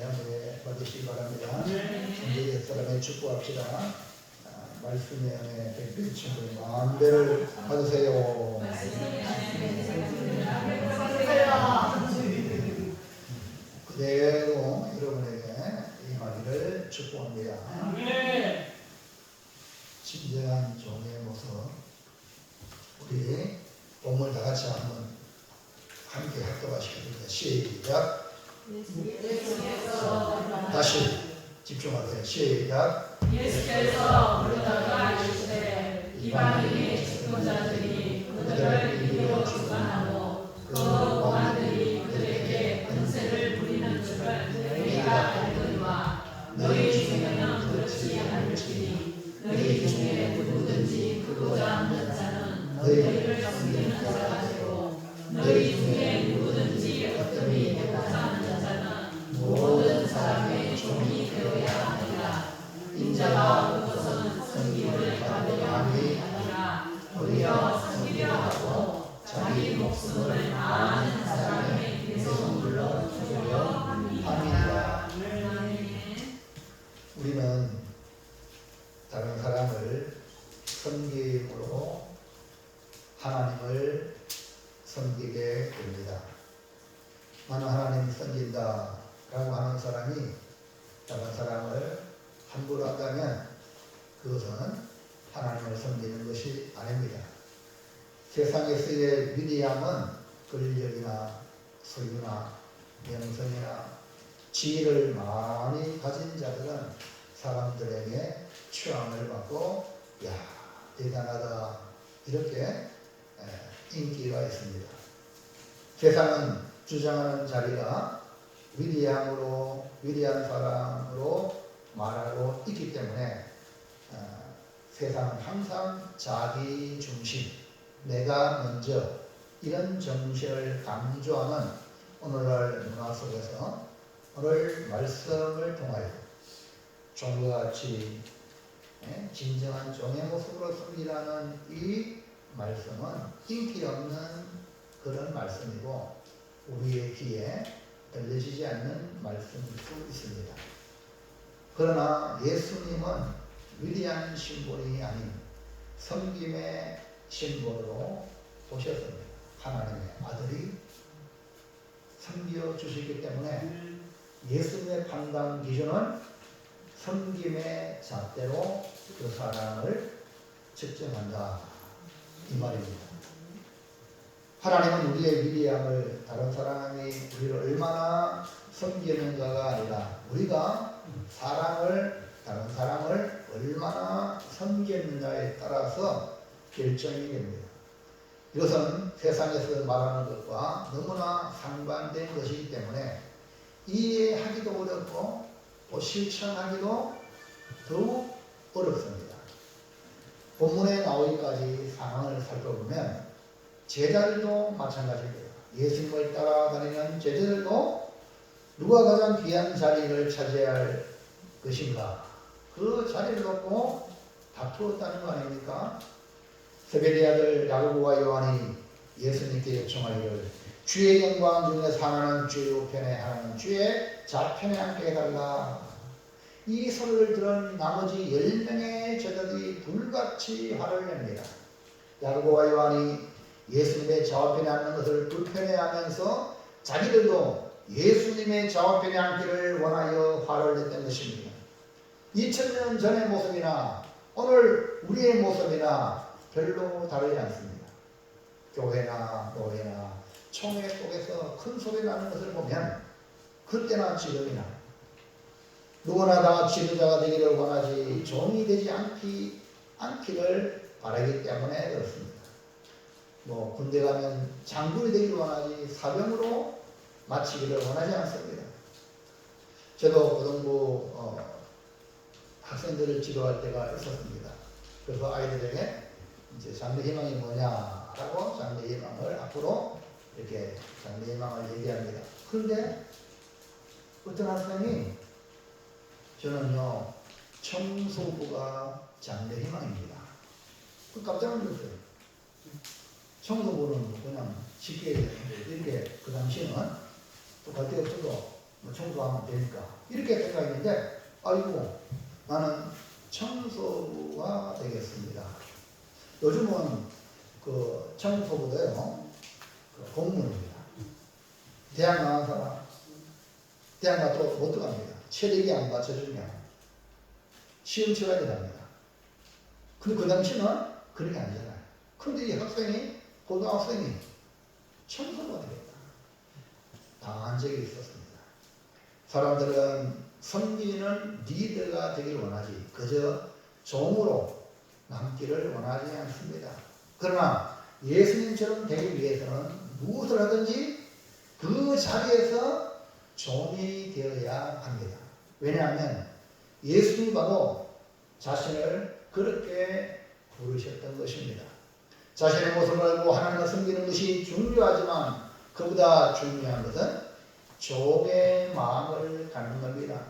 은혜 받으시기 바랍니다. 우리 옛 사람의 축복합시다. 말씀의 은혜 백배 충분히 만배를 받으세요. 그대로 여러분에게 임하기를 축복합니다. 진정한 종의 모습, 우리 본문 다 같이 한번 함께 합독하시겠습니다. 시작. 다시 집중하세요. 시작. 예수께서 부르다가 이르시되 이방인의 직분자들이 그들을 이리로 주관하고 그 공안들이 그들에게 권세를 부리는 줄을 너희가 알거니와 너희 중에는 그렇지 않을지니 너희 중에 누구든지 그보다 없는 자는 너희를 섬기는 자가 되고 너희 중에 누구든지 어떤 되고자 하는 자는 모든 사람의 종이 되어야 하리라. 인자가 오고서는 섬김을 받으려 함이 아니라 오히려 섬기려 하고 자기 목숨을 다하는 사람의 대성물로 주려 함이라. 우리는 다른 사람을 섬김으로 하나님을 섬기게 됩니다. 나는 하나님을 섬긴다 라고 하는 사람이 다른 사람을 함부로 한다면 그것은 하나님을 섬기는 것이 아닙니다. 세상에서의 위대함은 권력이나 소유나 명성이나 지위를 많이 가진 자들은 사람들에게 추앙을 받고 야 대단하다 이렇게 인기가 있습니다. 세상은 주장하는 자리가 위대한 사람으로 말하고 있기 때문에 세상은 항상 자기 중심, 내가 먼저 이런 정신을 강조하는 오늘날 문화 속에서 오늘 말씀을 통하여 종과 같이 진정한 종의 모습으로 섬기라는 이 말씀은 인기 없는 그런 말씀이고 우리의 귀에 들려지지 않는 말씀일 수 있습니다. 그러나 예수님은 위대한 신분이 아닌 섬김의 신분으로 오셨습니다. 하나님의 아들이 섬겨주시기 때문에 예수님의 판단 기준은 섬김의 잣대로 그 사람을 측정한다 이 말입니다. 하나님은 우리의 위대함을 다른 사람이 우리를 얼마나 섬기는가가 아니라 우리가 다른 사람을 얼마나 섬기느냐에 따라서 결정이 됩니다. 이것은 세상에서 말하는 것과 너무나 상반된 것이기 때문에 이해하기도 어렵고 또 실천하기도 더욱 어렵습니다. 본문에 나오기까지 상황을 살펴보면 제자들도 마찬가지입니다. 예수님을 따라다니는 제자들도 누가 가장 귀한 자리를 차지해야 할 것인가 그 자리를 놓고 다투었다는 거 아닙니까? 세베대의 아들 야고보와 요한이 예수님께 요청하기를 주의 영광 중에 상하는 주 우편에 하나는 주의 좌편에 앉게 해달라. 이 소리를 들은 나머지 10명의 제자들이 불같이 화를 냅니다. 야고보와 요한이 예수님의 좌우편에 앉는 것을 불편해하면서 자기들도 예수님의 좌우편에 앉기를 원하여 화를 냈던 것입니다. 2000년 전의 모습이나 오늘 우리의 모습이나 별로 다르지 않습니다. 교회나 노회나 총회 속에서 큰 소리 나는 것을 보면 그때나 지금이나 누구나 다 지도자가 되기를 원하지 종이 되지 않기를 바라기 때문에 그렇습니다. 군대 가면 장군이 되기를 원하지 사병으로 마치기를 원하지 않습니다. 저도 고등부 학생들을 지도할 때가 있었습니다. 그래서 아이들에게 이제 장래 희망이 뭐냐라고 장래 희망을 앞으로 이렇게 장래 희망을 얘기합니다. 그런데 어떤 학생이 저는요 청소부가 장래 희망입니다. 깜짝 놀랐어요. 청소부는 그냥 쉽게 되는데 이렇게 그 당시에는 또 갈 데 없어도 뭐 청소하면 되니까 이렇게 생각했는데 아이고 나는 청소부가 되겠습니다. 요즘은 그 청소부도요 그 공무원입니다. 대학 나온 사람 대학 가도 못 들어갑니다. 체력이 안 받쳐주면 시험 치러야 됩니다. 근데 그 당시는 그런 게 아니잖아요. 근데 이 학생이 고등학생이 청소부가 되겠다. 당한 적이 있었습니다. 사람들은 섬기는 리더가 되길 원하지 그저 종으로 남기를 원하지 않습니다. 그러나 예수님처럼 되기 위해서는 무엇을 하든지 그 자리에서 종이 되어야 합니다. 왜냐하면 예수님 바로 자신을 그렇게 부르셨던 것입니다. 자신의 모습을 알고 하나님을 섬기는 것이 중요하지만 그보다 중요한 것은 종의 마음을 갖는 겁니다.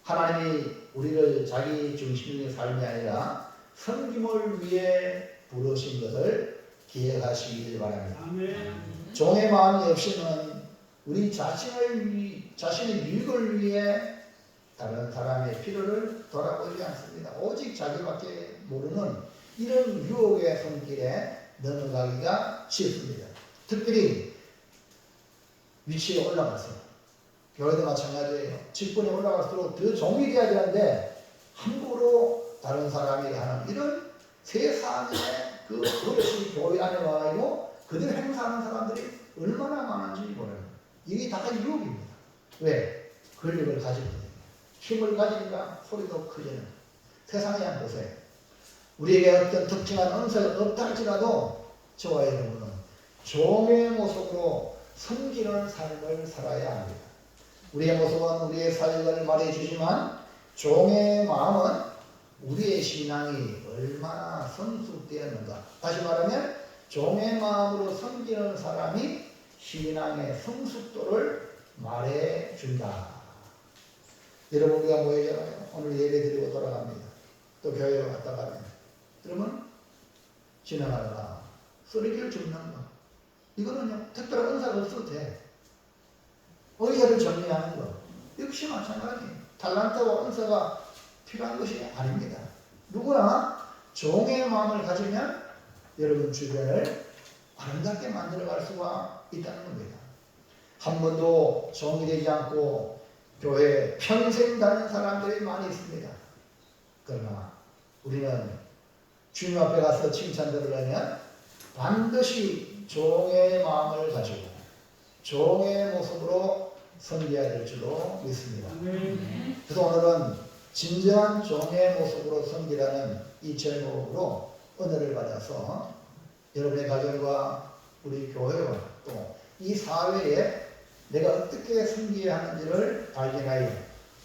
하나님이 우리를 자기 중심의 삶이 아니라 섬김을 위해 부르신 것을 기억하시길 바랍니다. 아멘. 종의 마음이 없이는 우리 자신의 유익을 위해 다른 사람의 필요를 돌아보지 않습니다. 오직 자기밖에 모르는 이런 유혹의 손길에 넘어가기가 쉽습니다. 특별히 위치에 올라가서 교회도 마찬가지예요. 직분에 올라갈수록 더 종이 되어야 되는데 함부로 다른 사람이 하는 이런 세상의 그 어르신 교회 안에 와가지고 그들 행사하는 사람들이 얼마나 많은지 몰라요. 이게 다 유혹입니다. 왜? 권력을 가지거든요. 힘을 가지니까 소리도 크지는. 세상에 한번 보세요. 우리에게 어떤 특징한 은사가 없다 할지라도 저와 여러분은 종의 모습으로 섬기는 삶을 살아야 합니다. 우리의 모습은 우리의 사역을 말해주지만 종의 마음은 우리의 신앙이 얼마나 성숙되었는가. 다시 말하면 종의 마음으로 섬기는 사람이 신앙의 성숙도를 말해준다. 여러분 우리가 모이잖아요. 오늘 예배 드리고 돌아갑니다. 또 교회로 갔다 가면 그러면 지나가다가 쓰레기를 줍는 거. 이거는요 특별한 은사가 없어도 돼. 의자를 정리하는 거. 역시 마찬가지예요. 달란트와 은사가 필요한 것이 아닙니다. 누구나 종의 마음을 가지면 여러분 주변을 아름답게 만들어갈 수가 있다는 겁니다. 한 번도 종이 되지 않고 교회에 평생 다닌 사람들이 많이 있습니다. 그러나 우리는 주님 앞에 가서 칭찬 들으려면 반드시 종의 마음을 가지고 종의 모습으로 섬겨야 될 줄로 믿습니다. 그래서 오늘은 진정한 종의 모습으로 섬기라는 이 제목으로 은혜를 받아서 여러분의 가정과 우리 교회와 또 이 사회에 내가 어떻게 섬겨야 하는지를 발견하여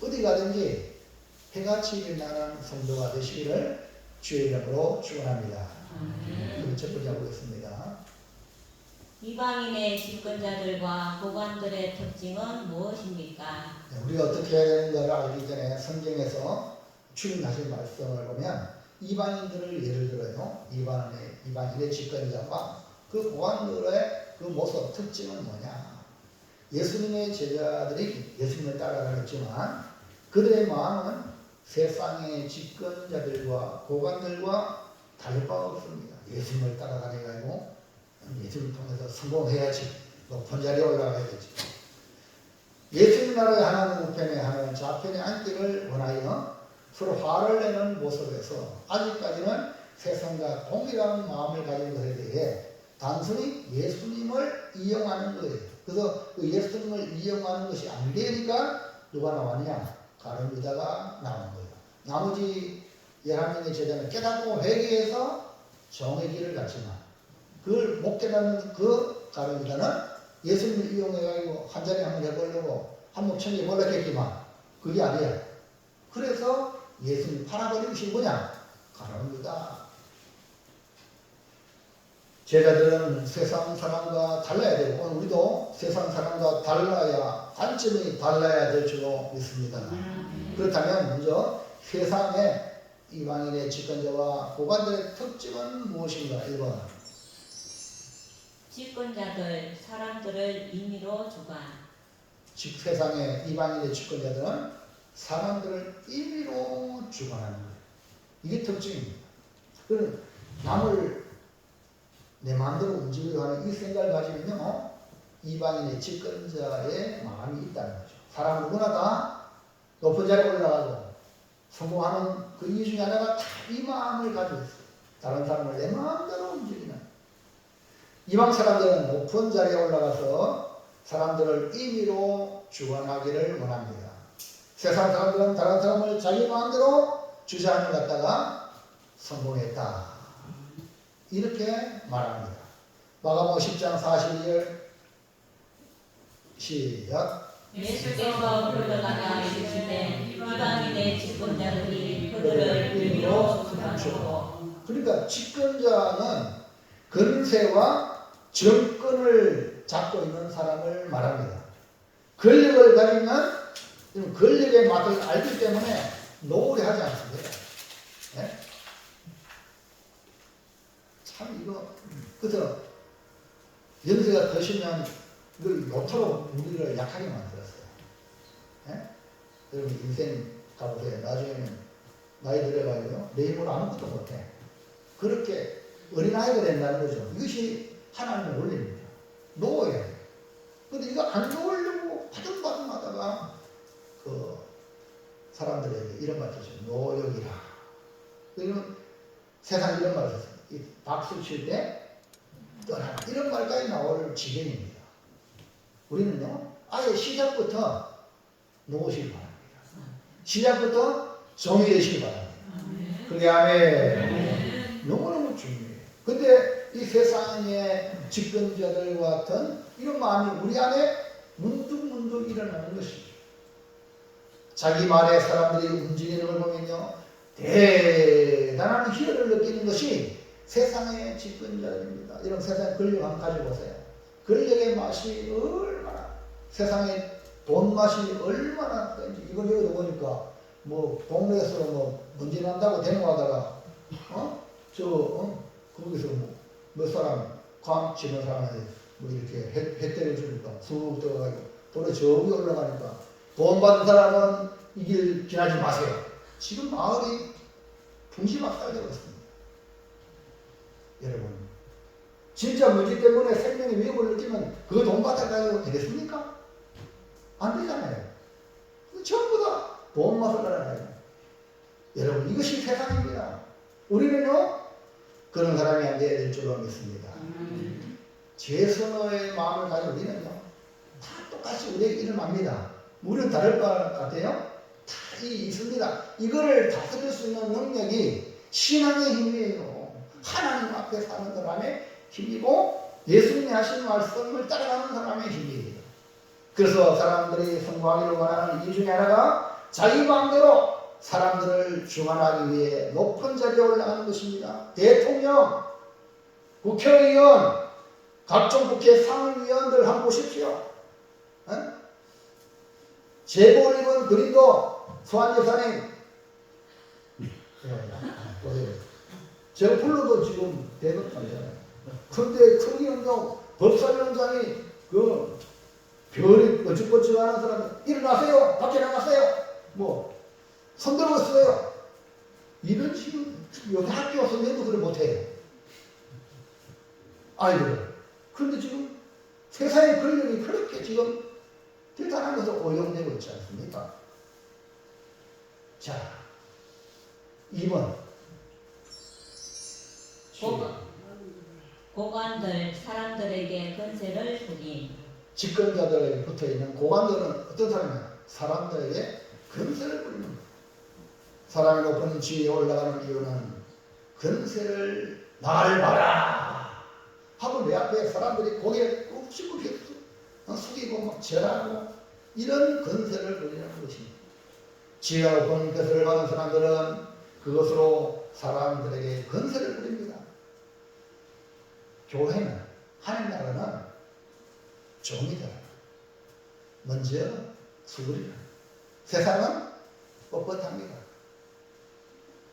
어디 가든지 해같이 빛나는 성도가 되시기를 주의 이름으로 축원합니다. 우리 첫 번째 보겠습니다. 이방인의 집권자들과 고관들의 특징은 무엇입니까? 우리가 어떻게 해야 되는가를 알기 전에 성경에서 주님하신 말씀을 보면 이방인들을 예를 들어요. 이방인의 집권자와 그 고관들의 그 모습 특징은 뭐냐? 예수님의 제자들이 예수님을 따라다녔지만 그들의 마음은 세상의 집권자들과 고관들과 다를 바가 없습니다. 예수님을 따라다니고 예수님을 통해서 성공해야지, 높은 자리에 올라가야 되지. 예수님 나라의 하나님 우편에 하나님 좌편에 앉기를 원하여 서로 화를 내는 모습에서 아직까지는 세상과 동일한 마음을 가진 것에 대해 단순히 예수님을 이용하는 거예요. 그래서 그 예수님을 이용하는 것이 안 되니까 누가 나왔냐? 가룟 유다가 나온 거예요. 나머지 11명의 제자는 깨닫고 회개해서 정의 길을 갔지만 그걸 못 깨닫는 그 가룟 유다는 예수님을 이용해가지고 한 자리 한번 해보려고 한몫 천지 몰랐겠지만 그게 아니야. 그래서 예수님 팔아버리신 거냐? 가룟 유다. 제자들은 세상 사람과 달라야 되고 오늘 우리도 세상 사람과 달라야 관점이 달라야 될 줄로 믿습니다. 그렇다면 먼저 세상의 이방인의 집권자와 고관들의 특징은 무엇인가? 1번 집권자들, 사람들을 임의로 주관. 즉 세상의 이방인의 집권자들은 사람들을 임의로 주관하는 거예요. 이게 특징입니다. 그럼 남을 내 마음대로 움직이려 하는 이 생각을 가지면요, 이방인의 집권자의 마음이 있다는 거죠. 사람 누구나 다 높은 자리에 올라가고 성공하는 그 이유 중에 하나가 다 이 마음을 가지고 있어요. 다른 사람을 내 마음대로 움직이는. 이방 사람들은 높은 자리에 올라가서 사람들을 임의로 주관하기를 원합니다. 세상 사람들은 다른 사람을 자기 마음대로 주장을 갖다가 성공했다. 이렇게 말합니다. 마가복음 10장 42절 시작. 예수께서 불러다가 이르시되 이방인의 집권자들이 그들을 임의로 주관하고. 그러니까 집권자는 권세와 정권을 잡고 있는 사람을 말합니다. 권력을 가지면 권력의 맛을 알기 때문에 노래하지 않습니다. 네? 참 이거 그래서 연세가 드시면 이걸 못하러 우리를 약하게 만들었어요. 네? 여러분 인생 가보세요. 나중에는 나이 들어가지고 내 힘으로 아무것도 못해. 그렇게 어린아이가 된다는 거죠. 이것이 하나님의 원리입니다. 놓아야 해요. 근데 이거 안 놓으려고 바둥바둥 하다가 그 사람들에게 이런 말 쓰죠. 노역이라. 이런 세상 이런 말을 썼어요. 이 박수 칠 때 떠나라. 이런 말까지 나올 지경입니다. 우리는요, 아예 시작부터 놓으시기 바랍니다. 시작부터 정의되시기 바랍니다. 그게 아멘. 너무너무 중요해요. 근데 이 세상의 집권자들 같은 이런 마음이 우리 안에 문득문득 일어나는 것이죠. 자기 말에 사람들이 움직이는 걸 보면요, 대단한 희열을 느끼는 것이 세상의 집권자입니다. 이런 세상의 권력 한번 가져보세요. 권력의 맛이 얼마나, 세상의 돈 맛이 얼마나, 이걸 여기도 보니까 뭐 동네에서 뭐 먼지 난다고 데모하다가 거기서 뭐 몇 사람 광 치는 사람한테 뭐 이렇게 해 때려주니까 쑥 들어가고 돈에 저기 올라가니까 돈 받은 사람은 이 길 지나지 마세요. 지금 마을이 풍시박살되고 있습니다. 여러분, 진짜 먼지 때문에 생명의 위협을 느끼면 그 돈 받아가지고 되겠습니까? 안 되잖아요. 전부 다 돈 맛을 알아요. 여러분, 이것이 세상입니다. 우리는요, 그런 사람이 안 돼야 될 줄로 믿습니다. 죄선어의 마음을 가진 우리는요, 다 똑같이 우리에게 일어납니다. 우리는 다를 것 같아요? 다 있습니다. 이거를 다스릴 수 있는 능력이 신앙의 힘이에요. 하나님 앞에 사는 사람의 힘이고 예수님이 하신 말씀을 따라가는 사람의 힘이에요. 그래서 사람들이 성공하기를 원하는 이유 중에 하나가 자기 마음대로 사람들을 주관하기 위해 높은 자리에 올라가는 것입니다. 대통령, 국회의원, 각종 국회 상임위원들 한번 보십시오. 제보 올리는 그림도 소환예산에 제가 불러도 지금 대법관이잖아요. 근데 크기는요, 법사위원장이 그 별이 어ጭ거ጭ 하는 사람들 일어나세요, 밖에 나가세요, 뭐 손들고 있어요. 이런 식으로 여기 학교 선생님도 그걸 못해요. 아이들. 그런데 지금 세상의 권력이 그렇게 지금 대단한 것으로 오용되고 있지 않습니까? 자, 2번. 고관들 사람들에게 권세를 부림. 집권자들에게 붙어있는 고관들은 어떤 사람이냐? 사람들에게 권세를 부리는 거예요. 사람이 높은 지위에 올라가는 이유는 권세를 날 봐라 하고 내 앞에 사람들이 고개를 꾹 숙이고 막 절하고 이런 권세를 부리는 것입니다. 지혜가 높은 것을 받은 사람들은 그것으로 사람들에게 권세를 부립니다. 교회는, 하나님 나라는 종이다. 먼저 수그리라. 세상은 뻣뻣합니다.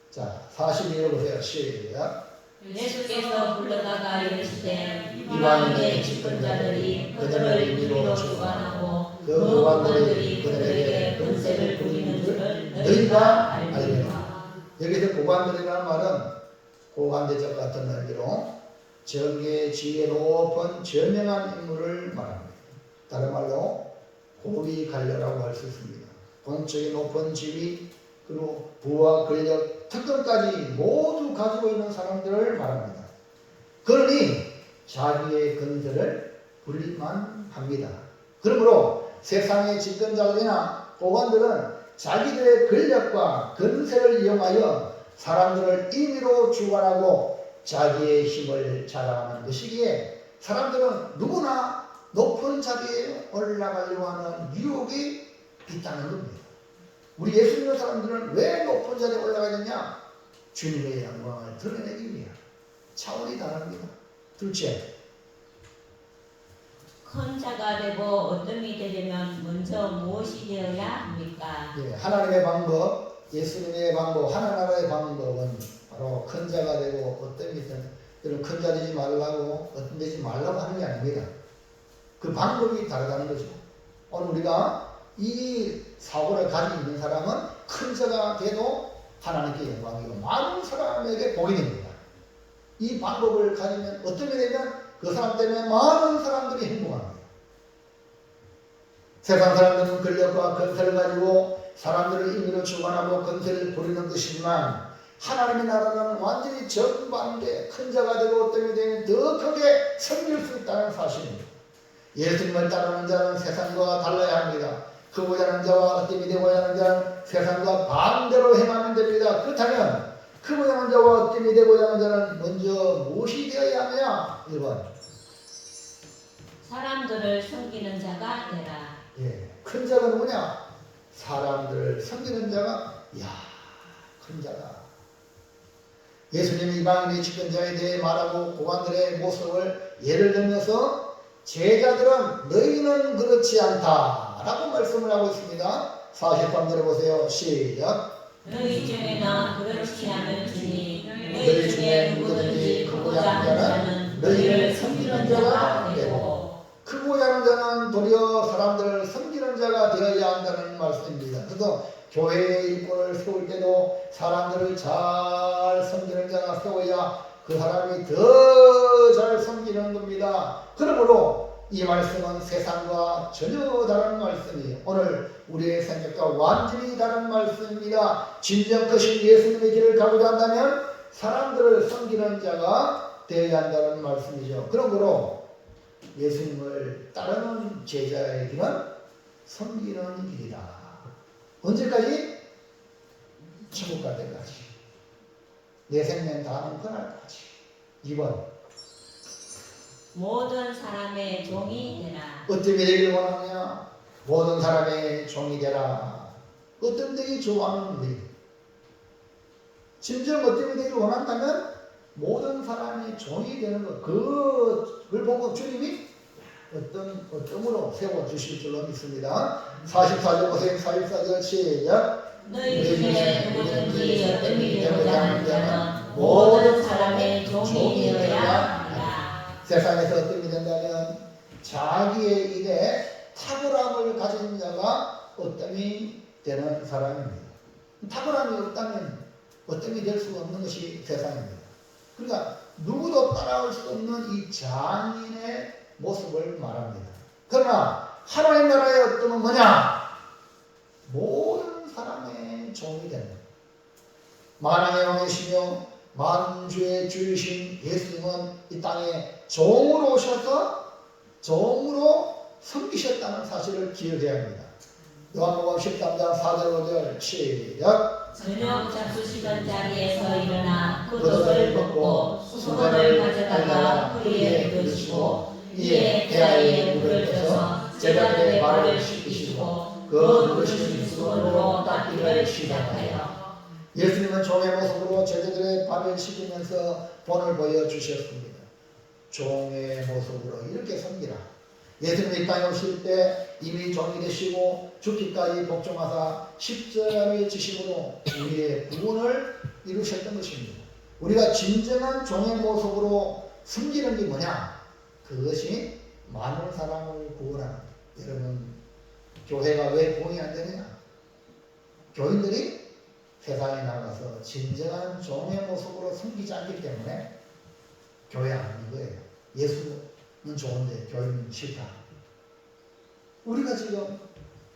자, 42절 보세요. 시작. 예수께서 불러다가 이르시되 이방인의 집권자들이 그들을 임의로 주관하고 그 고관들이 그들에게 권세를 부리는 줄을 너희가 알리라. 여기서 고관들이라는 말은 고관대적 같은 의미로 정의의 지혜 높은 현명한 인물을 말합니다. 다른 말로 고위 관료라고 할 수 있습니다. 권력이 높은 지위 그리고 부와 권력, 특권까지 모두 가지고 있는 사람들을 말합니다. 그러니 자기의 건설을 부릴만 합니다. 그러므로 세상의 집권자들이나 고관들은 자기들의 권력과 건설을 이용하여 사람들을 임의로 주관하고 자기의 힘을 자랑하는 것이기에 사람들은 누구나 높은 자리에 올라가려고 하는 유혹이 있다는 겁니다. 우리 예수 믿는 사람들은 왜 높은 자리에 올라가야 되냐? 주님의 영광을 드러내기 위해 차원이 다릅니다. 둘째, 큰 자가 되고 어둠이 되려면 먼저 무엇이 되어야 합니까? 하나님의 방법, 예수님의 방법, 하나나라의 방법은 바로 큰 자가 되고 어떤 이든 큰 자 되지 말라고 어떤 되지 말라고 하는 게 아닙니다. 그 방법이 다르다는 거죠. 오늘 우리가 이 사고를 가지고 있는 사람은 큰 자가 돼도 하나님께 영광이고 많은 사람에게 복이 됩니다. 이 방법을 가지면 어떻게 되면 그 사람 때문에 많은 사람들이 행복합니다. 세상 사람들은 권력과 건설을 가지고 사람들을 임의로 주관하고 건설을 부리는 것이지만 하나님의 나라는 완전히 정반대 큰 자가 되고 어떻게 되면 더 크게 섬길 수 있다는 사실입니다. 예수님을 따르는 자는 세상과 달라야 합니다. 크고자 하는 자와 어떻게 되고자 하는 자는 세상과 반대로 행하면 됩니다. 그렇다면 크고자 하는 자와 어떻게 되고자 하는 자는 먼저 무엇이 되어야 하느냐? 1번 사람들을 섬기는 자가 되라. 큰 자가 누구냐? 사람들을 섬기는 자가 큰 자다. 예수님이 이방인의 집권자에 대해 말하고 고관들의 모습을 예를 들면서 제자들은 너희는 그렇지 않다 라고 말씀을 하고 있습니다. 43절에 보세요. 시작. 너희 중에는 그렇지 않을 주니 너희 중에 누구든지 크고자 하는 자는 너희를 섬기는 자가 되고 크고자 하는 자는 도리어 사람들을 섬기는 자가 되어야 한다는 말씀입니다. 그래서 교회의 일꾼을 세울 때도 사람들을 잘 섬기는 자가 세워야 그 사람이 더 잘 섬기는 겁니다. 그러므로 이 말씀은 세상과 전혀 다른 말씀이에요. 오늘 우리의 생각과 완전히 다른 말씀입니다. 진정 크신 예수님의 길을 가고자 한다면 사람들을 섬기는 자가 되어야 한다는 말씀이죠. 그러므로 예수님을 따르는 제자의 길은 섬기는 길이다. 언제까지? 천국 갈 때까지. 내 생명 다하는 그날까지. 2번 모든 사람의 종이 되라. 어떻게 되기를 원하느냐? 모든 사람의 종이 되라. 어떤 되기 좋아하는 우리. 진정 어떻게 되기를 원한다면 모든 사람의 종이 되는 것. 그걸 보고 주님이 어떤으로 세워주실 줄로 믿습니다. 44절 보세요. 44절 시작. 너희 중에 누구든지 어둠이 되고자 하는 자는 모든 사람의 종이 되어야 한다. 세상에서 어떤 일이 된다면 자기의 일에 탁월함을 가진 자가 어떤이 되는 사람입니다. 탁월함이 없다면 어떤이 될 수 없는 것이 세상입니다. 그러니까 누구도 따라올 수 없는 이 장인의 모습을 말합니다. 그러나 하나님 나라의 어떤 뭐냐? 모든 사람의 종이 되는 만왕의 왕이시며 만주의 주이신 예수님은 이 땅에 종으로 오셔서 종으로 섬기셨다는 사실을 기억해야 합니다. 요한복음 13장 4절 5절 시작. 저녁 잡수시던 자리에서 일어나 겉옷을 벗고 수건을 가져다가 허리에 넣으시고 이에 대야에 물을 떠서 제자들의 발을 씻기시고 그 묻으신 수건으로 닦기를 시작하여 예수님은 종의 모습으로 제자들의 발을 씻기면서 본을 보여주셨습니다. 종의 모습으로 이렇게 섬기라. 예수님이 이 땅에 오실 때 이미 종이 되시고 죽기까지 복종하사 십자가를 지심으로 우리의 구원을 이루셨던 것입니다. 우리가 진정한 종의 모습으로 섬기는 게 뭐냐? 그것이 많은 사람을 구원하는. 여러분 교회가 왜 부흥이 안 되느냐? 교인들이 세상에 나가서 진정한 종의 모습으로 섬기지 않기 때문에 교회 안 하는 거예요. 예수는 좋은데 교회는 싫다. 우리가 지금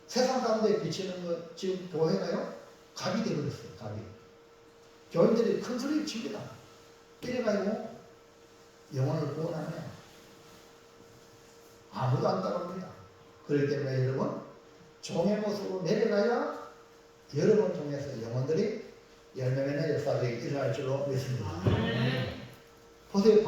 세상 가운데 비치는 거 지금 교회가요? 갑이 되어버렸어요. 갑이. 교인들이 큰 소리를 칩니다. 이래가지고 영혼을 구원하면 아무도 안 따라옵니다. 그렇기 때문에 여러분 종의 모습으로 내려가야 여러분 통해서 영혼들이 열매 맺는 역사들이 일어날 줄로 믿습니다. 보세요.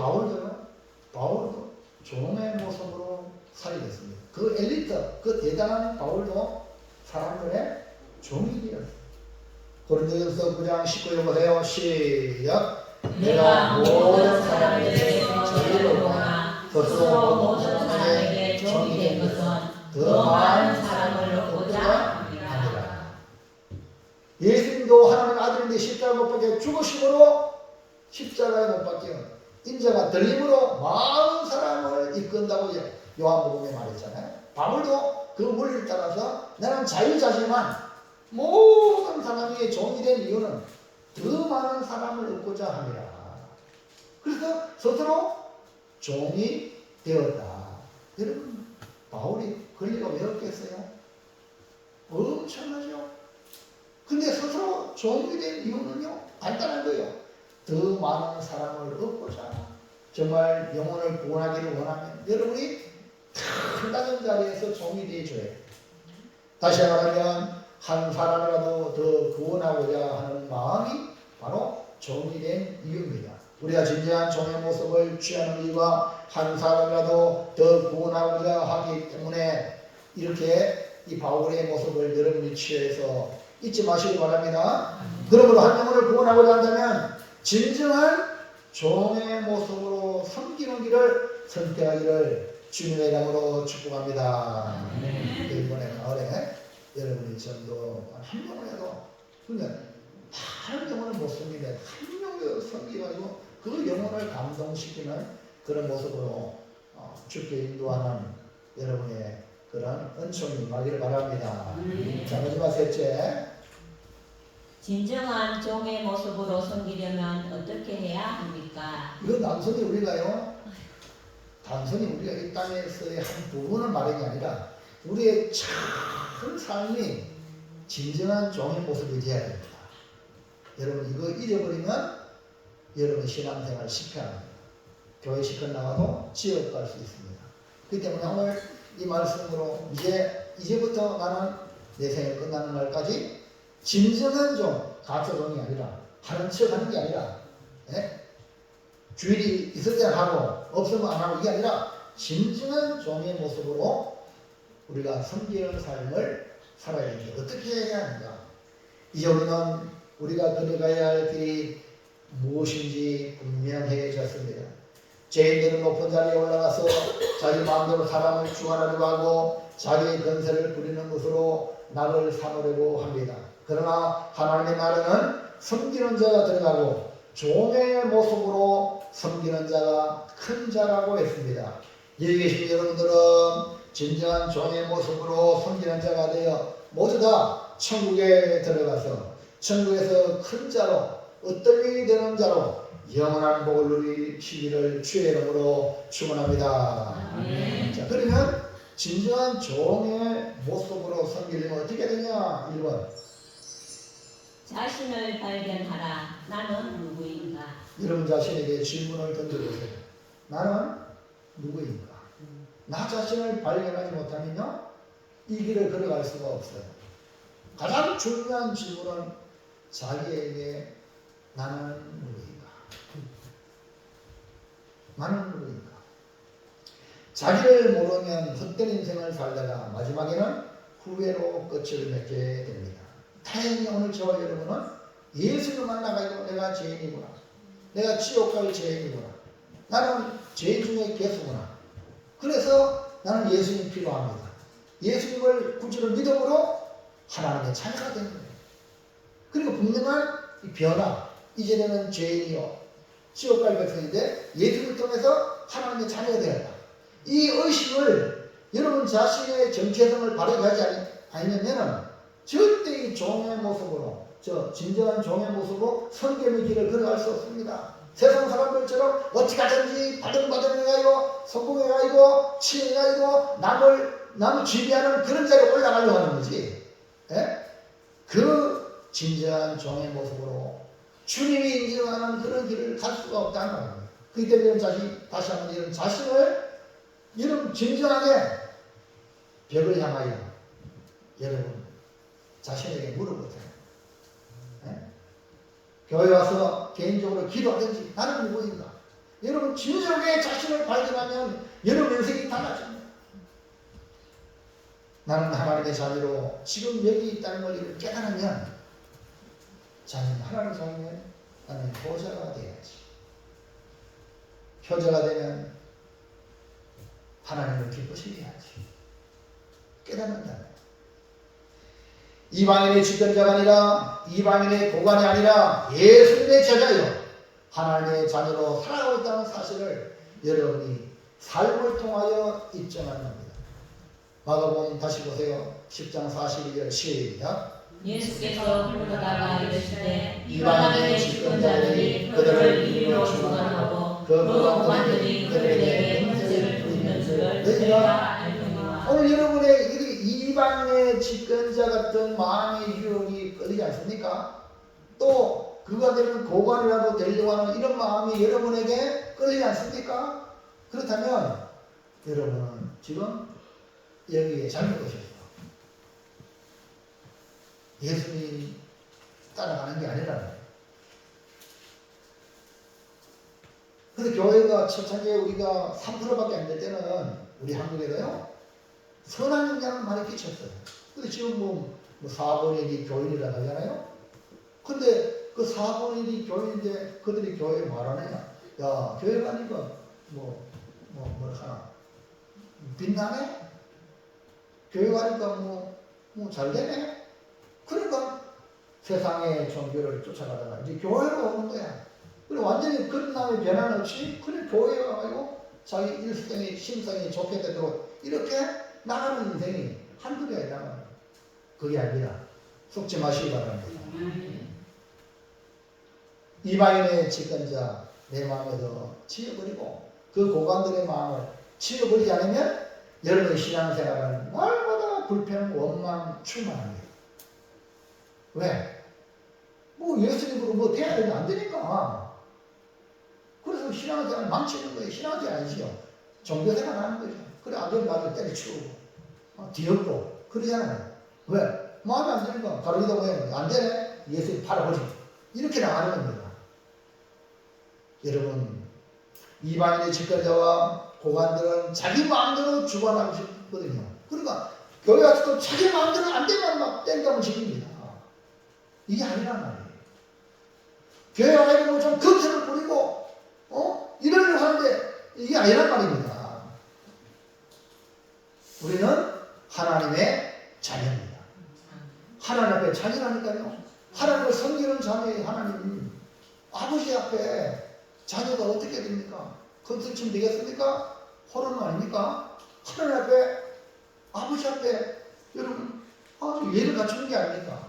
바울도 종의 모습으로 살게 됐습니다. 그 엘리트, 그 대단한 바울도 사람들의 종이 되었어요. 고린도전서 9장 19절 보세요. 시작. 내가 모든 사람들에게 저희를 보나 스스로 모든 사람에게 종이 된 것은 더 많은 사람을 얻고자 함이라. 예수님도 하나님의 아들인데 십자가에 못 박혀 죽으심으로 십자가에 못 박혀 인자가 들림으로 많은 사람을 이끈다고 요한복음에 말했잖아요. 바울도 그 원리를 따라서 나는 자유자재만 모든 사람이 종이 된 이유는 더 많은 사람을 얻고자 함이라. 그래서 스스로 종이 되었다. 여러분 바울이 권리가 왜 없겠어요? 엄청나죠? 근데 스스로 종이 된 이유는요 간단한 거예요. 더 많은 사람을 얻고자. 정말 영혼을 구원하기를 원하면 여러분이 큰 낮은 자리에서 종이 되어줘야 돼요. 다시 말하면 한 사람이라도 더 구원하고자 하는 마음이 바로 종이 된 이유입니다. 우리가 진정한 종의 모습을 취하는 이유가 한 사람이라도 더 구원하고자 하기 때문에 이렇게 이 바울의 모습을 여러분이 취해서 잊지 마시기 바랍니다. 그러므로 한 영혼을 구원하고자 한다면 진정한 종의 모습으로 섬기는 길을 선택하기를 주님의 이름으로 축복합니다. 이번에 가을에 여러분이 전도 한 명이라도 그냥 다른 영혼을 못 섬기는데 한 명이라도 섬기가지고 그 영혼을 감동시키는 그런 모습으로 주께 인도하는 여러분의 그런 은총이 임하기를 바랍니다. 자, 마지막 셋째. 진정한 종의 모습으로 섬기려면 어떻게 해야 합니까? 이건 단순히 우리가 이 땅에서의 한 부분을 말하는 게 아니라 우리의 참 삶이 진정한 종의 모습이 되어야 됩니다. 여러분 이거 잊어버리면 여러분 신앙생활 실패합니다. 교회 실컷 나가도 지옥 갈 수 있습니다. 그렇기 때문에 오늘 이 말씀으로 이제부터 나는 내 생을 끝나는 날까지 진정한 종, 가짜종이 아니라 하는 척 하는 게 아니라 주일이 있을 때는 하고 없으면 안 하고 이게 아니라 진정한 종의 모습으로 우리가 섬기는 삶을 살아야 되는데 어떻게 해야 하는가? 이제 우리가 걸어가야 할 길이 무엇인지 분명해졌습니다. 죄인들은 높은 자리에 올라가서 자기 마음대로 사람을 주관하려고 하고 자기의 건세를 부리는 것으로 나를 삼으려고 합니다. 그러나 하나님의 나라는 섬기는 자가 들어가고 종의 모습으로 섬기는 자가 큰 자라고 했습니다. 여기 계신 여러분들은 진정한 종의 모습으로 섬기는 자가 되어 모두 다 천국에 들어가서 천국에서 큰 자로 으뜸이 되는 자로 영원한 복을 누리시기를 주의 이름으로 축원합니다. 자, 그러면 진정한 종의 모습으로 섬기려면 어떻게 되냐? 1번 자신을 발견하라. 나는 누구인가? 여러분 자신에게 질문을 던져보세요. 나는 누구인가? 나 자신을 발견하지 못하면요 이 길을 걸어갈 수가 없어요. 가장 중요한 질문은 자기에게 나는 누구인가? 나는 누구인가? 자기를 모르면 헛된 인생을 살다가 마지막에는 후회로 끝을 맺게 됩니다. 다행히 오늘 저와 여러분은 예수를 만나가지고 내가 죄인이구나. 내가 지옥 갈 죄인이구나. 나는 죄 중에 괴수구나. 그래서 나는 예수님이 필요합니다. 예수님을 구주를 믿음으로 하나님의 자녀가 되는 거예요. 그리고 분명한 이 변화, 이제는 죄인이요 지옥 갈 백성인데 예수를 통해서 하나님의 자녀가 되었다. 이 의식을 여러분 자신의 정체성을 발휘하지 않으면은 절대 이 종의 모습으로, 진정한 종의 모습으로 성경의 길을 걸어갈 수 없습니다. 세상 사람들처럼 어떻게 하든지 바등바등해가지고 성공해가지고 치해가지고 남을 지배하는 그런 자리에 올라가려고 하는 거지. 예? 그 진정한 종의 모습으로 주님이 인정하는 그런 길을 갈 수가 없다는 말입니다. 그렇기 때문에 다시 한번 이런 자신을 여러분 진정하게 벽을 향하여 여러분 자신에게 물어보세요. 네? 교회 와서 개인적으로 기도하든지 나는 누구인가? 여러분 진정하게 자신을 발견하면 여러분 인생이 달라집니다. 나는 하나님의 자녀로 지금 여기 있다는 걸 깨달으면 자녀는 하나님 자녀는 나는 효자가 돼야지. 효자가 되면 하나님을 기쁘시게 해야지. 깨닫는다. 이방인의 주권자가 아니라 이방인의 고관이 아니라 예수님의 제자여 하나님의 자녀로 살아가고 있다는 사실을 여러분이 삶을 통하여 입증하는 겁니다. 마가복음 다시 보세요. 10장 42절 시작. 예수께서 부르다가 이르시되 이방인의 주권자들이 그들을 이리로 주관하고 그 고관들이 그들에게 문제를 부리는 줄을 저희가 알거니와. 오늘 여러분의 이방인의 집권자 같은 마음의 유혹이 끌리지 않습니까? 또 그가 되는 고관이라도 되려고 하는 이런 마음이 여러분에게 끌리지 않습니까? 그렇다면 여러분은 지금 여기에 잘못 오셨어. 예수님 따라가는 게 아니라는 거예요. 근데 교회가 초창기에 우리가 3%밖에 안 될 때는 우리 한국에도요 선한 영향을 많이 끼쳤어요. 근데 지금 뭐 4분의 1이 교인이라고 하잖아요. 근데 그 4분의 1이 교인인데 그들이 교회에 말하느냐? 야, 교회 가니까 뭐 하나 빛나네? 교회 가니까 뭐 잘 되네? 그러니까 세상의 종교를 쫓아가다가 이제 교회로 오는 거야. 그리고 완전히 그런 남의 변화는 없이 그냥 교회에 와가지고 자기 일생의 심성이 좋게 되도록 이렇게 나가는 인생이 한두 개가 아니라 그게 아니라 속지 마시기 바랍니다. 이방인의 집권자 내 마음에도 치워버리고 그 고관들의 마음을 치워버리지 않으면 여러분의 신앙생활은 날마다 불평, 원망, 충만합니다. 왜? 뭐 예수님으로 뭐 돼야 되면 안 되니까. 그래서 신앙생활 망치는 거예요. 신앙생활 아니지요. 종교생활 하는 거죠. 그래 안 되면 나도 때려치우고 뒤엎고 그러잖아요. 왜? 마음에 안 드니까 가르치다 보면 안 되네. 예수님 팔아버리고 이렇게 나가는 겁니다. 여러분 이방인의 집권자와 고관들은 자기 마음대로 주관하고 싶거든요. 그러니까 교회 와서도 자기 마음대로 안 되면 막 땡깡을 지킵니다. 이게 아니란 말이에요. 교회 와서 좀 금세를 부리고 이러려고 하는데 이게 아니란 말입니다. 우리는 하나님의 자녀입니다. 하나님 앞에 자녀라니까요. 하나님을 섬기는 자녀의 하나님 아버지 앞에 자녀가 어떻게 됩니까? 컨설팅 되겠습니까? 호르몬 아닙니까? 하나님 앞에 아버지 앞에 여러분 아주 예를 갖추는 게 아닙니까?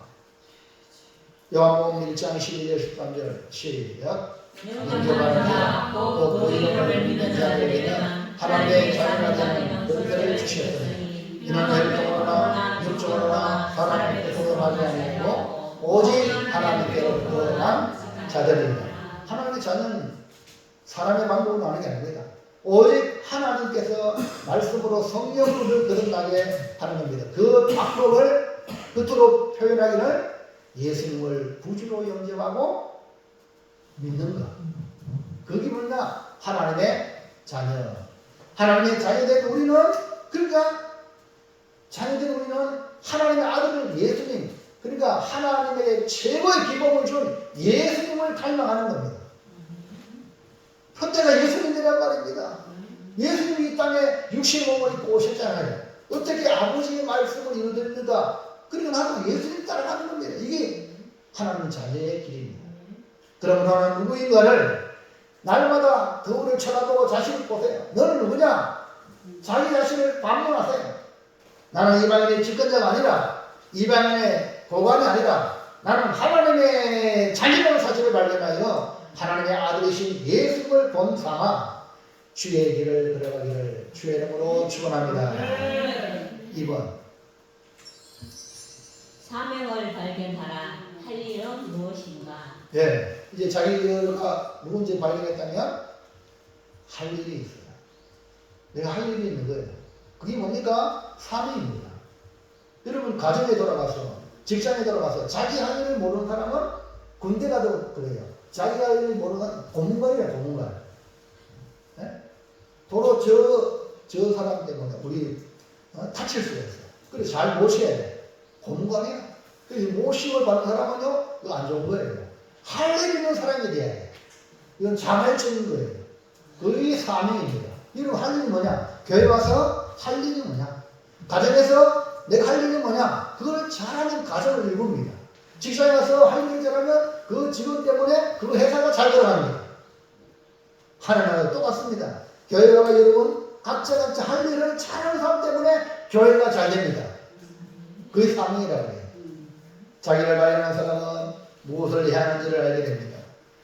요한복음 1장 12절 13절 시작. 영접하는 곧 그 이름을 믿는 자들에게는 하나님의 자녀가 되는 그들을 주셨으니 이는 혈통으로나 육적으로나 사람의 뜻으로 하지 아니하고 오직 하나님께로부터 난 자들입니다. 하나님의 자녀는 사람의 방법으로 하는 게 아닙니다. 오직 하나님께서 말씀으로 성령으로 거듭나게 하는 겁니다. 그 방법을 끝으로 표현하기를 예수님을 구주로 영접하고 믿는 것. 그게 뭐냐? 하나님의 자녀. 하나님의 자녀된 우리는 그러니까 자녀된 우리는 하나님의 아들을 예수님 그러니까 하나님의 최고의 기쁨을 준 예수님을 닮아가는 겁니다. 현재가 예수님이란 말입니다. 예수님이 이 땅에 육신의 몸을 입고 오셨잖아요. 어떻게 아버지의 말씀을 이루었는가? 그러니까 나도 예수님 따라가는 겁니다. 이게 하나님 자녀의 길입니다. 그럼 너는 누구인가를 날마다 거울을 쳐다보고 자신을 보세요. 너는 누구냐? 자기 자신을 반문하세요. 나는 이방인의 집권자가 아니라 이방인의 고관이 아니라 나는 하나님의 자녀라는 사실을 발견하여 하나님의 아들이신 예수를 본삼아 주의 길을 걸어가기를 주의 이름으로 축원합니다. 2번 사명을 발견하라. 할 일은 무엇인가? 예, 이제 자기가 누군지 발견했다면 할 일이 있어요. 내가 할 일이 있는 거예요. 그게 뭡니까? 사명입니다. 여러분 가정에 돌아가서 직장에 돌아가서 자기 할 일을 모르는 사람은 군대 가도 그래요. 자기가 할 일을 모르는 사람은 고문관이에요. 고문관. 예? 도로 저 사람 때문에 우리 다칠 수가 있어요. 그래서 잘 모셔야 돼. 고문관이야. 그래서 모심을 받는 사람은요, 이거 안 좋은 거예요. 할 일 있는 사람이 돼야 돼. 이건 자발적인 거예요. 그게 사명입니다. 이런 할 일이 뭐냐? 교회 와서 할 일이 뭐냐? 가정에서 내가 할 일이 뭐냐? 그걸 잘하는 가정을 일굽니다. 직장에 가서 할 일을 잘하면 그 직원 때문에 그 회사가 잘 돌아갑니다. 하나님과 똑같습니다. 교회가 여러분 각자 할 일을 잘하는 사람 때문에 교회가 잘 됩니다. 그게 사명이라고 해요. 자기를 발견한 사람은 무엇을 해야 하는지를 알게 됩니다.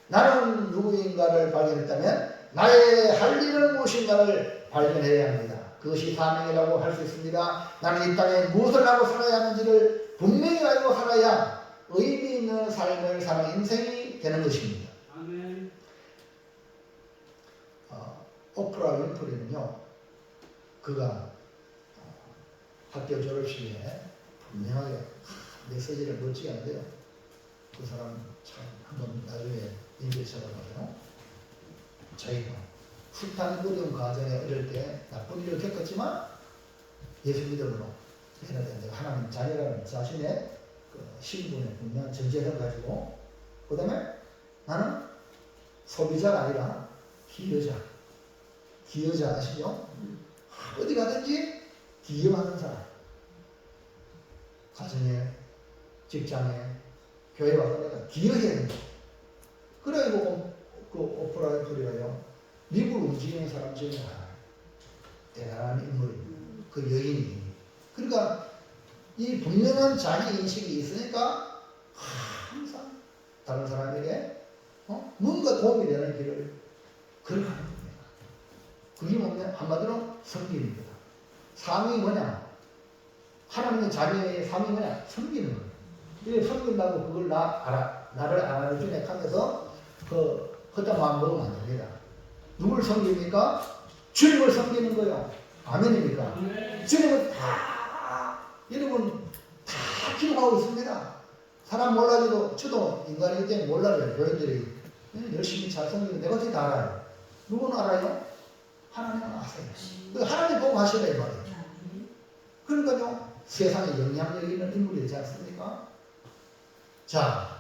나는 누구인가를 발견했다면 나의 할 일은 무엇인가를 발견해야 합니다. 그것이 사명이라고 할 수 있습니다. 나는 이 땅에 무엇을 하고 살아야 하는지를 분명히 알고 살아야 의미 있는 삶을 사는 인생이 되는 것입니다. 아멘. 오프라 윈프리는요, 그가 학교 졸업식에 분명하게 메시지를 멋지게 하는데요. 그 사람 참 한번 나중에 인터뷰 찾아봐요. 자기가 숱한 어려운 과정에 어릴 때 나쁜 일을 겪었지만 예수 믿음으로 해야 되는데 하나님 자녀라는 자신의 그 신분의 분명한 정체성을 가지고 그 다음에 나는 소비자가 아니라 기여자 아시죠? 어디 가든지 기여하는 사람. 가정에, 직장에, 교회 와서 내가 기여해야 된다. 그래가지고 그 오프라 윈프리가요, 미국을 움직이는 사람 중에 하나, 대단한 인물입니다. 그 여인이. 그러니까 이 분명한 자기 인식이 있으니까 항상 다른 사람에게 뭔가 도움이 되는 길을 걸어가는 겁니다. 그게 뭐냐? 한마디로 섬기는 거다. 사명이 뭐냐? 하나님의 자녀의 사명이 뭐냐? 섬기는 거예요. 이렇게 섬긴다고 그걸 나를 알아주네 하면서 헛된 마음 먹으면 안 됩니다. 누굴 섬깁니까? 주님을 섬기는 거예요. 아멘입니까? 아멘. 주님은 다 여러분 다 기록하고 있습니다. 사람 몰라도 저도 인간이기 때문에 몰라요. 교인들이 열심히 잘 섬기는 내가 어떻게 다 알아요? 누구는 알아요? 하나님은 아세요. 하나님 보고 하시라 이 말이에요. 그러니까요, 세상에 영향력 있는 인물이 되지 않습니까? 자,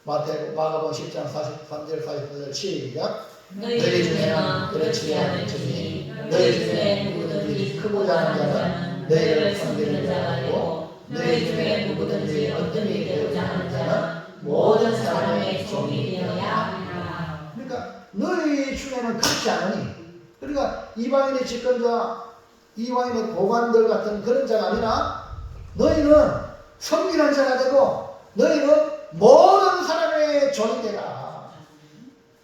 마가복음 10장 43절 44절 시작. 너희 중에는 그렇지 않을지니 너희 중에 누구든지 크고자 하는 자는 너희를 섬기는 자가 되고 너희 중에 누구든지 어떤 일이 되고자 하는 자는 모든 사람의 종이 되어야 하리라. 그러니까 너희 중에는 그렇지 않으니, 그러니까 이방인의 집권자, 이방인의 고관들 같은 그런 자가 아니라 너희는 섬기는 자가 되고 너희는 모든 사람의 종이 되라.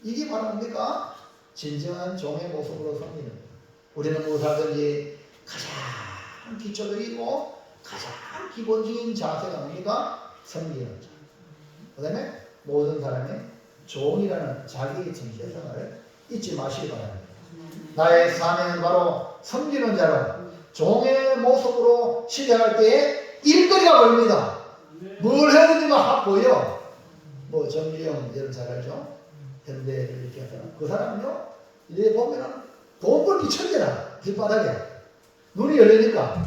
이게 바로 뭡니까? 진정한 종의 모습으로 섬기는 거예요. 우리는 무엇하든지 가장 기초적이고 가장 기본적인 자세가 뭡니까? 섬기는 자. 그 다음에 모든 사람의 종이라는 자기의 정체성을 잊지 마시기 바랍니다. 나의 사명은 바로 섬기는 자로 종의 모습으로 시작할 때에 일거리가 보입니다. 뭘 해야 되는지 막 보여. 뭐 정주영 여러분 잘 알죠? 현대를 이렇게 하잖아. 그 사람은요, 이래 보면은 돈 벌기 천재라. 길바닥에 눈이 열리니까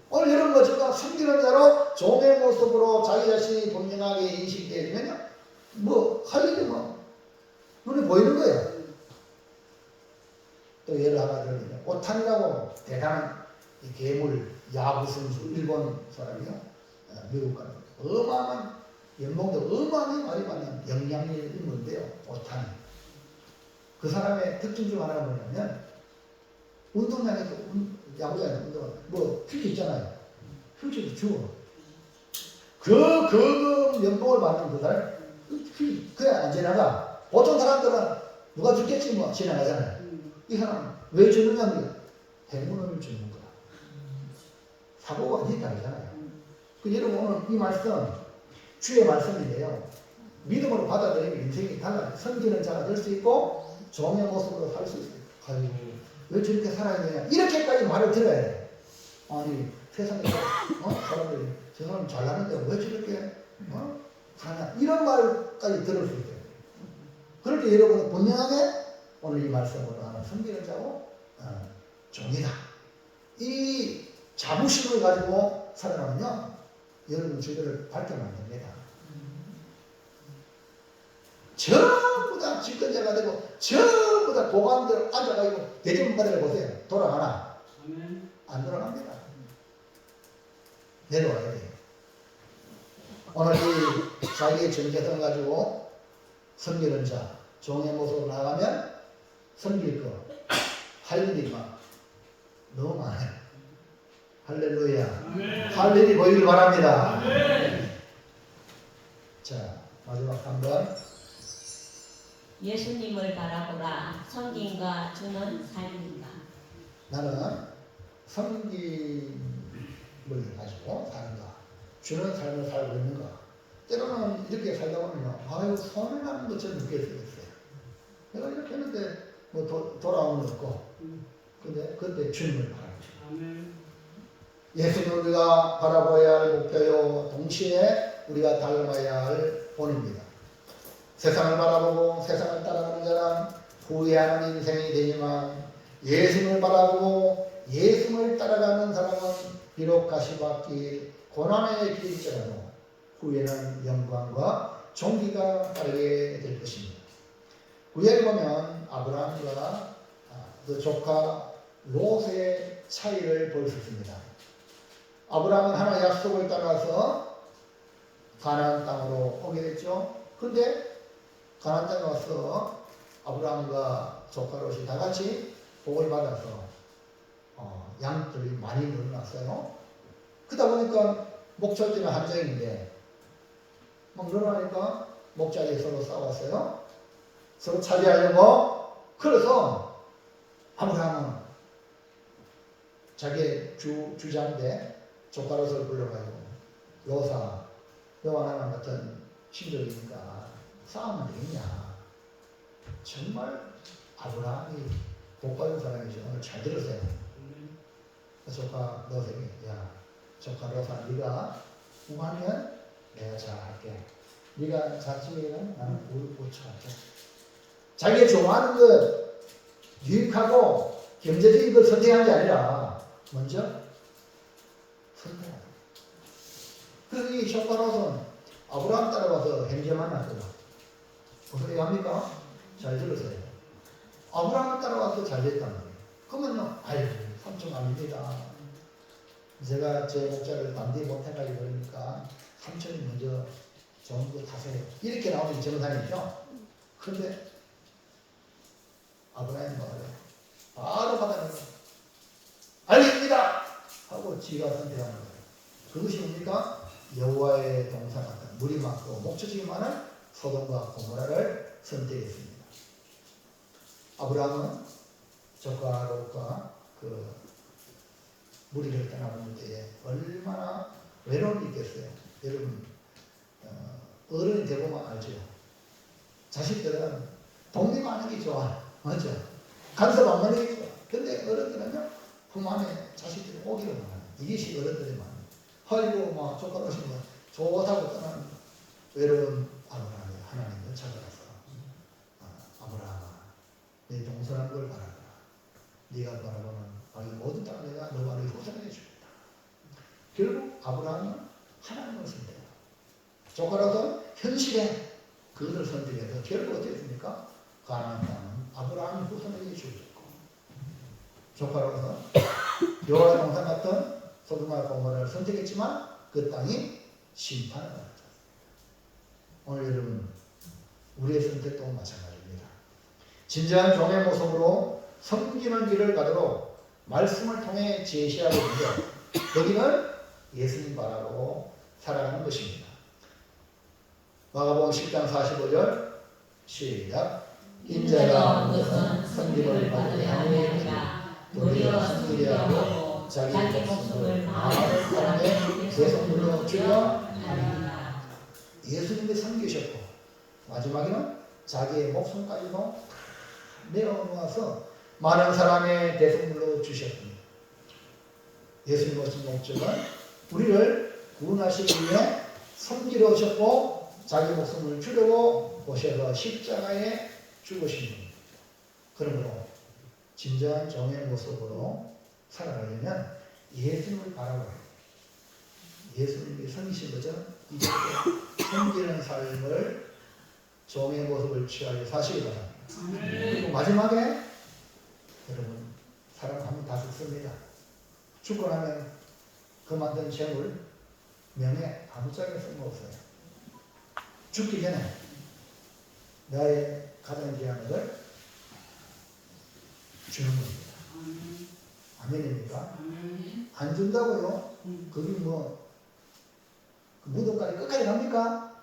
오늘 이런 거 제가 섬기는 자로 종의 모습으로 자기 자신이 분명하게 인식되면요, 뭐 할 일이 뭐 눈에 보이는 거예요. 또 예를 하나 들면 오탄이라고 대단한 이 괴물 야구 선수, 일본 사람이요, 미국 가는 어마어마한 연봉도 어마어마하게 많이 받는 영향력 인물인데요, 오탄이. 그 사람의 특징 중 하나가 뭐냐면 운동장에서 야구장에서 뭐 퓨즈 있잖아요. 퓨즈도 주워. 그 연봉을 받는 그 사람 그냥 안 지나가. 보통 사람들은 누가 죽겠지 뭐 지나가잖아요. 이 사람은 왜 주느냐면 행운을 주는 거야. 사고가 완전히 다르잖아요. 그 여러분 오늘 이 말씀 주의 말씀인데요. 믿음으로 받아들이면 인생이 달라요. 섬기는 자가 될 수 있고 종의 모습으로 살 수 있어요. 아이고 왜 저렇게 살아야 되냐 이렇게까지 말을 들어야 돼. 아니 세상에 사람들이 저 사람 잘나는데 왜 저렇게 사냐 이런 말까지 들을 수 있어요. 그럴 때 여러분은 분명하게 오늘 이 말씀으로 나는 섬기는 자고 종이다. 이 자부심을 가지고 살아가면요 여러분 주변을 밝혀만 됩니다. 전부 다 집권자가 되고 전부 다 고관들 앉아가지고 대전받으러 보세요. 돌아가나? 안 돌아갑니다. 내려와야 돼요. 오늘 이 자기의 정체성을 가지고 섬기는 자 종의 모습으로 나가면 섬길 거 할 일이 막 너무 많아요. 할렐루야. 할 일이 보이길 바랍니다. 자 마지막 한번 예수님을 바라보라. 섬김과 주는 삶인가. 나는 섬김을 가지고 사는가 주는 삶을 살고 있는가. 때로는 이렇게 살다 보면 아유 손을 나는 것처럼 느껴지겠어요. 내가 이렇게 했는데 뭐 돌아오는 거 없고 근데 그때 주님을 바라보죠. 예수님을 우리가 바라봐야 할 목표요 동시에 우리가 닮아야 할 본입니다. 세상을 바라보고 세상을 따라가는 자는 후회하는 인생이 되지만 예수님을 바라보고 예수님을 따라가는 사람은 비록 가시밭길 고난의 길일지라도 후에는 영광과 존귀가 따르게 될 것입니다. 구약에 보면 아브라함과 그 조카 롯의 차이를 볼 수 있습니다. 아브라함은 하나의 약속을 따라서 가나안 땅으로 오게 됐죠. 그런데 가나안 땅에 와서 아브라함과 조카 롯이 다 같이 복을 받아서 양들이 많이 늘어났어요. 그러다 보니까 목젖이는 한정인데 막 늘어나니까 목자리 서로 싸웠어요. 서로 차지하려고. 그래서 아브라함은 자기의 주자인데 조카 롯을 불러가지고 롯아 너와 나랑 같은 신족이니까 싸우면 되겠냐. 정말 아브라함이 복받은 사람이죠. 오늘 잘 들으세요. 조카 롯에게 야 조카 롯아 네가 우하면 내가 잘할게. 네가 자치면 나는 우를 고쳐할게. 자기가 좋아하는 것 유익하고 경제적인 걸 선택한 게 아니라 먼저 선택하다. 그래서 이 조카 롯은 아브라함 따라와서 형제 만났어요. 무슨 얘기 합니까? 잘 들으세요. 아브라함을 따라와서 잘 됐단 말이에요. 그러면요, 아이고, 삼촌 아닙니다. 제가 제 목자를 남들이 못해가지고 그러니까 삼촌이 먼저 좋은 거 타세요. 이렇게 나오는 정상이죠. 그런데 아브라함이 말해요. 바로 받아내서 알겠습니다! 하고 지가 선택하는 거예요. 그것이 뭡니까? 여호와의 동산 같은 물이 많고 목초지기 많은 소돔과 고모라를 선택했습니다. 아브라함은 조카 롯과 그 무리를 떠나보는 때에 얼마나 외로움이 있겠어요. 여러분 어른이 되보면 알죠. 자식들은 독립 하는 게 좋아. 맞죠? 간섭 안 하는 게 좋아. 근데 어른들은요 품 안에 자식들이 오기를 원하는 이것이 어른들의 마음. 아이고 막 조카 롯이 뭐 좋다고 떠나는 외로운 아브라함이 하나님을 찾아가서 아브라함아 내 동서한 걸 바라보라. 네가 바라보는 이 모든 땅을 내가 너와 를 후손에게 주겠다. 결국 아브라함은 하나님을 선택해요. 조카 롯은 현실에 그것을 선택해서 결국 어떻게 됐습니까? 가나안 땅은 아브라함 후손에게 주어졌고 조카 롯은 여호와의 동산 같은 소돔과 고모라를 선택했지만 그 땅이 심판을 받았다. 오늘 여러분 우리의 선택도 마찬가지입니다. 진정한 종의 모습으로 섬기는 길을 가도록 말씀을 통해 제시하고 있는데 여기는 예수님 바라보고 살아가는 것입니다. 마가복음 10장 45절 시작. 인자가 온 것은 섬김을 받으려 함이니라. 도리어 섬기려 하고 자기 목숨을 많은 사람의 대속물로 주려 함이니라. 예수님이 섬기셨고 마지막에는 자기의 목숨까지도 내어놓아서 많은 사람의 대속물로 주셨습니다. 예수님 오신 목적은 우리를 구원하시기 위해 섬기러 오셨고 자기 목숨을 주려고 오셔서 십자가에 죽으신 겁니다. 그러므로 진정한 종의 모습으로 살아가려면 예수님을 바라봐야 해요. 예수님이 섬기신 것처럼 이렇게 섬기는 삶을 종의 모습을 취하여 사시기 바랍니다. 그리고 마지막에 여러분 사람 하면 다 죽습니다. 죽고 나면 그 만든 재물, 명예 아무짝에 쓸모없어요. 죽기 전에 나의 가장 귀한 것을 주는 겁니다. 아멘입니까? 안 준다고요? 그게 뭐 그 무덤까지 끝까지 갑니까?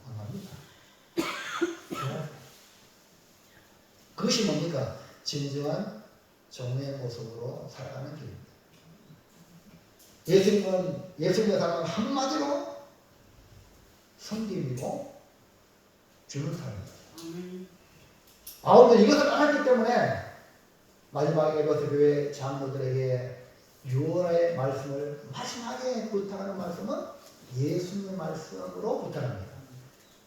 안 갑니다. 그것이 뭡니까? 진정한 종의 모습으로 살아가는 길입니다. 예수님의 삶은 한마디로 섬김이고 주는 삶입니다. 바울은 이것을 알았기 때문에 마지막에 에베소 교회 장로들에게 유언의 말씀을 마지막에 부탁하는 말씀은 예수님의 말씀으로 부탁합니다.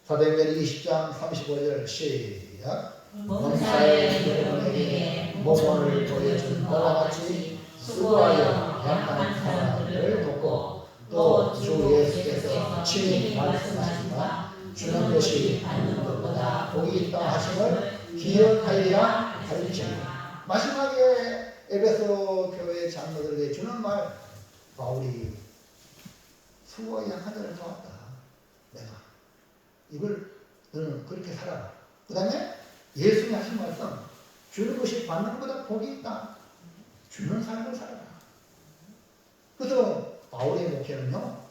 사도행전 20장 35절 시작. 범사에 여러분에게 모범을 보여준 바와 같이 수고하여 약한 사람들을 돕고 또 주 예수께서 친히 말씀하시니까 주는 것이 받는 것보다 복이 있다 하심을 기억하여야 할지니라. 마지막에 에베소 교회 장로들에게 주는 말, 바울이 수고와 약한 자를 도왔다. 내가 이걸 너는 그렇게 살아라. 그 다음에 예수님이 하신 말씀, 주는 것이 받는 것보다 복이 있다. 주는 삶을 살아라. 그래서 바울의 목회는요,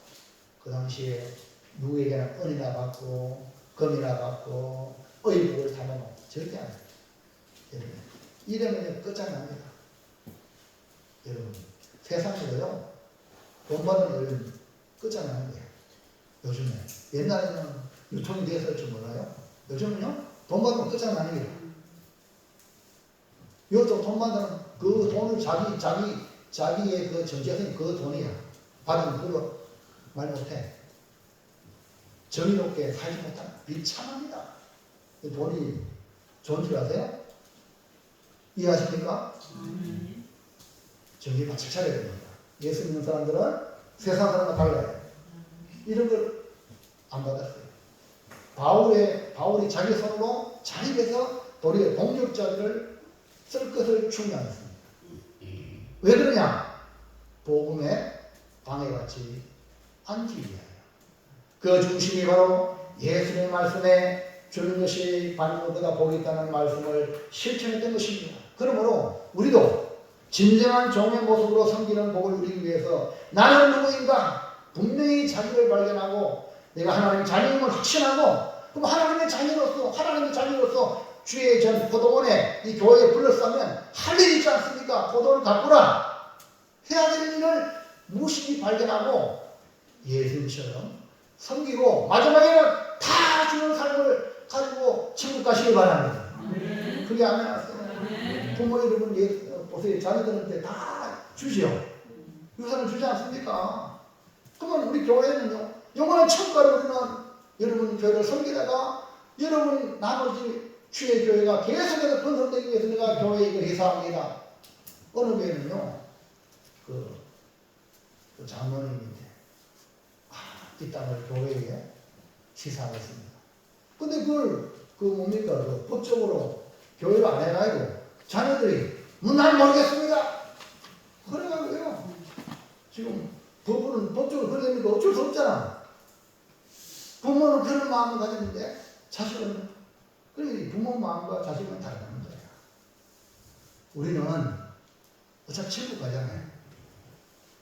그 당시에 누구에게나 은이나 받고 금이나 받고 의복을 담아놓고 절대 안 해요. 여러분, 이러면 끝장납니다. 여러분, 세상에도요, 돈 받는 어른 끝장나는 거예요. 요즘에. 옛날에는 유통이 됐을 줄 몰라요. 요즘은요, 돈 받으면 끝장나는 거예요. 이것도 돈 받는 그 돈을 자기의 그 정체성이 그 돈이야. 받으면 그거 말 못해. 정의롭게 살지 못하면 비참합니다. 돈이 좋은 줄 아세요? 이해하십니까? 정신 바짝 차려야 됩니다. 예수 믿는 사람들은 세상 사람과 달라요. 이런 걸 안 받았어요. 바울이 자기 손으로 자립해서 도리어 동력자들을 쓸 것을 충고했습니다. 왜 그러냐? 복음에 방해받지 않기 위하여. 그 중심이 바로 예수님의 말씀에 주는 것이 받는 것보다 복이 있다는 말씀을 실천했던 것입니다. 그러므로 우리도 진정한 종의 모습으로 섬기는 복을 누리기 위해서 나는 누구인가? 분명히 자기를 발견하고 내가 하나님의 자녀임을 확신하고 그럼 하나님의 자녀로서 주의 전 포도원에 이 교회에 불렀으면 할 일이 있지 않습니까? 포도를 가꾸라. 해야 될 일을 무엇인지 발견하고 예수님처럼 섬기고 마지막에는 다 주는 삶을 가지고 천국 가시기 바랍니다. 그게 아멘 하세요. 부모 여러분 보세요. 자녀들한테 다 주죠. 유산을 주지 않습니까? 그러면 우리 교회는요. 영원한 천국가로 우리는 여러분 교회를 섬기다가 여러분 나머지 주의 교회가 계속해서 번성되기 위해서 내가 교회에 이걸 회사합니다. 어느 교회는요. 그 장로님인데 이 땅을 교회에 시사하고 있습니다. 근데 그걸 뭡니까? 법적으로 교회를 안 해가지고 자녀들이 난 모르겠습니다. 그래가지고요. 지금 법적으로 그러니까 어쩔 수 없잖아. 부모는 그런 마음을 가졌는데 자식은 그래 부모 마음과 자식은 다르다는 거야. 우리는 어차피 천국 가잖아요.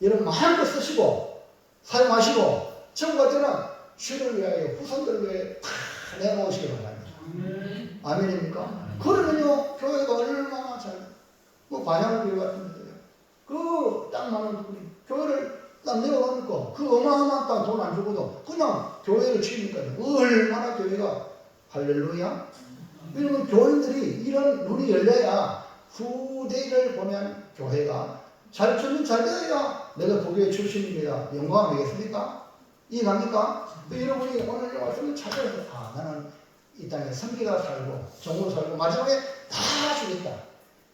여러분 마음껏 쓰시고 사용하시고 천국 갈 때는 주를 위하여 후손들을 위하여 다 내놓으시기 바랍니다. 아멘입니까? 그러면요 교회가 얼마나 뭐 반야교회 같은 데요. 그 땅 많은 교회를 딱 내어놓으니까 그 어마어마한 땅 돈 안 주고도 그냥 교회를 지으니까요. 얼마나 교회가 할렐루야. 왜냐면 교인들이 이런 눈이 열려야 후대를 보면 교회가 잘 되면 잘 되어야 내가 교회 출신입니다. 영광 되겠습니까? 이해갑니까? 여러분이 오늘 말씀을 찾아서 나는 이 땅에 선기가 살고 종으로 살고 마지막에 다 주겠다.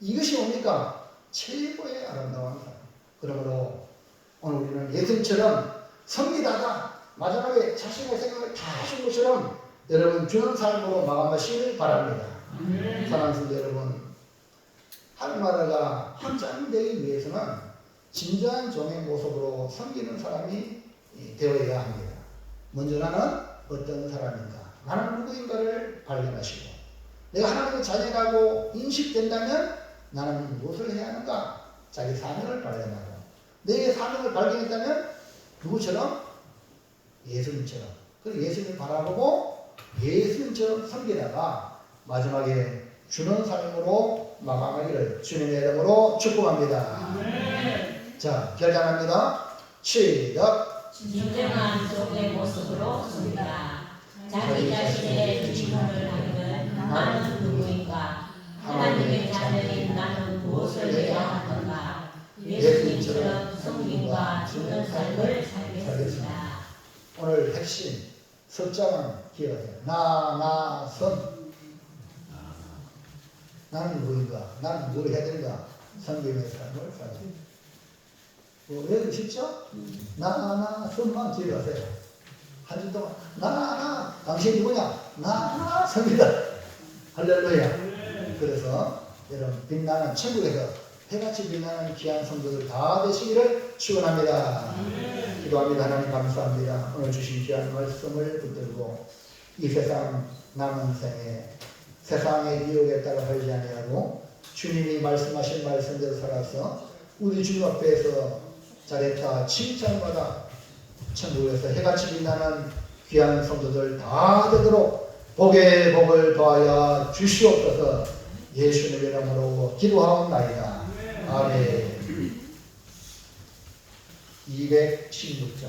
이것이 뭡니까? 최고의 아름다운 삶. 그러므로 오늘 우리는 예수님처럼 섬기다가 마지막에 자신의 생각을 다 하신 것처럼 여러분 주는 삶으로 마감하시길 바랍니다. 사랑하는 성도 여러분, 하나님나라가 한참 되기 위해서는 진정한 종의 모습으로 섬기는 사람이 되어야 합니다. 먼저 나는 어떤 사람인가? 나는 누구인가를 발견하시고 내가 하나님의 자녀라고 인식된다면 나는 무엇을 해야 하는가? 자기 사명을 발견하고 내게 사명을 발견했다면 누구처럼? 예수님처럼. 그리고 예수님을 바라보고 예수님처럼 섬기다가 마지막에 주는 삶으로 마감하기를 주님의 이름으로 축복합니다. 자, 결단합니다. 시작. 진정한 종의 모습으로 섭니다. 자기 자신의 질문을 하기는 나는 누구인가? 하나님의 자녀인 나는 무엇을 해야 하는가? 예수님처럼 섬김과 주는 삶을 살겠습니다. 오늘 핵심 석자만 기억하세요. 선. 나는 누구인가? 나는 뭘 해야 되는가? 섬김의 삶을 살겠습니다. 왜 쉽죠? 선만 기억하세요. 한 주 동안 당신 누구냐? 선이다. 할렐루야. 그래서 여러분 빛나는 천국에서 해같이 빛나는 귀한 성도들 다 되시기를 축원합니다. 기도합니다. 하나님 감사합니다. 오늘 주신 귀한 말씀을 붙들고 이 세상 남은 생에 세상의 유혹에 따라 살지 아니하고 주님이 말씀하신 말씀대로 살아서 우리 주님 앞에서 잘했다 칭찬받아 천국에서 해같이 빛나는 귀한 성도들 다 되도록 복에 복을 더하여 주시옵소서. 예수님의 이름으로 기도하옵나이다. 아멘. 216장